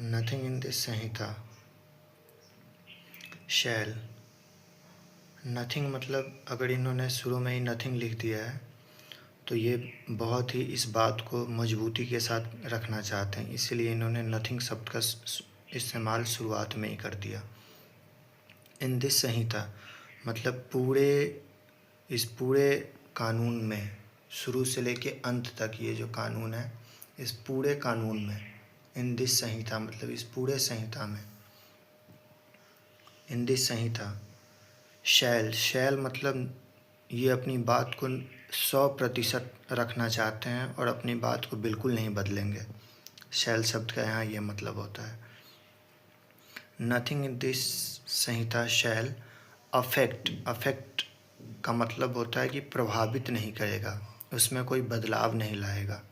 Nothing in this Samhita shall. Nothing मतलब अगर इन्होंने शुरू में ही नथिंग लिख दिया है तो ये बहुत ही इस बात को मजबूती के साथ रखना चाहते हैं, इसीलिए इन्होंने नथिंग शब्द का इस्तेमाल शुरुआत में ही कर दिया। इन दिस संहिता मतलब इस पूरे कानून में, शुरू से लेके अंत तक ये जो कानून है, इस पूरे कानून में, इन दिस संहिता मतलब इस पूरे संहिता में, इन दिस संहिता शैल मतलब ये अपनी बात को 100% रखना चाहते हैं और अपनी बात को बिल्कुल नहीं बदलेंगे। शैल शब्द का यहाँ ये मतलब होता है। Nothing in this Samhita shall affect का मतलब होता है कि प्रभावित नहीं करेगा, उसमें कोई बदलाव नहीं लाएगा।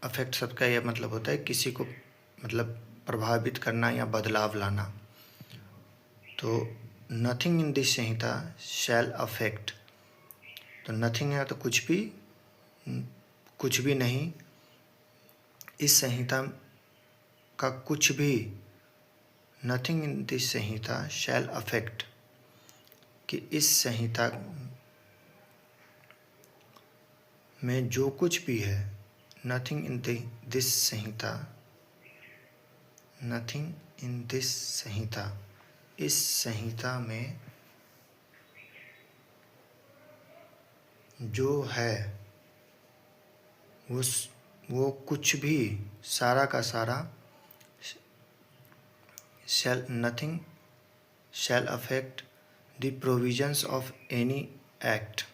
अफेक्ट शब्द का यह मतलब होता है किसी को मतलब प्रभावित करना या बदलाव लाना। तो nothing in this Samhita shall affect, तो नथिंग है तो कुछ भी नहीं, इस संहिता का कुछ भी, nothing in this Samhita shall affect, कि इस संहिता में जो कुछ भी है, nothing in this sanhita, nothing in this sanhita, इस संहिता में जो है वो कुछ भी, सारा का सारा, nothing shall affect the provisions of any act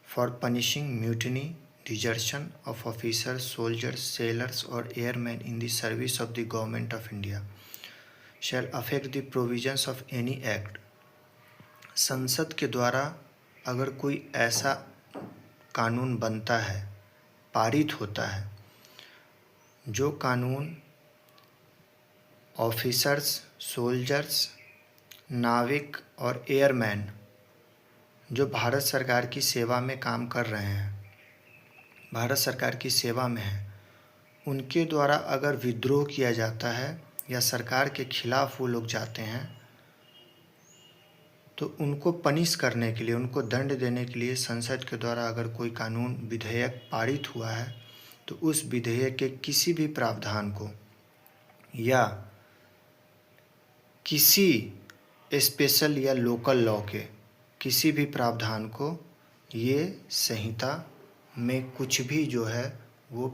for punishing mutiny, desertion of officers, soldiers, sailors और airmen in the service of the government of India shall affect the provisions of any act. संसद के द्वारा अगर कोई ऐसा कानून बनता है, पारित होता है, जो कानून ऑफिसर्स, सोल्जर्स, नाविक और एयरमैन जो भारत सरकार की सेवा में काम कर रहे हैं, भारत सरकार की सेवा में हैं, उनके द्वारा अगर विद्रोह किया जाता है या सरकार के खिलाफ वो लोग जाते हैं, तो उनको पनिश करने के लिए, उनको दंड देने के लिए संसद के द्वारा अगर कोई कानून विधेयक पारित हुआ है, तो उस विधेयक के किसी भी प्रावधान को या किसी स्पेशल या लोकल लॉ के किसी भी प्रावधान को ये संहिता में कुछ भी जो है वो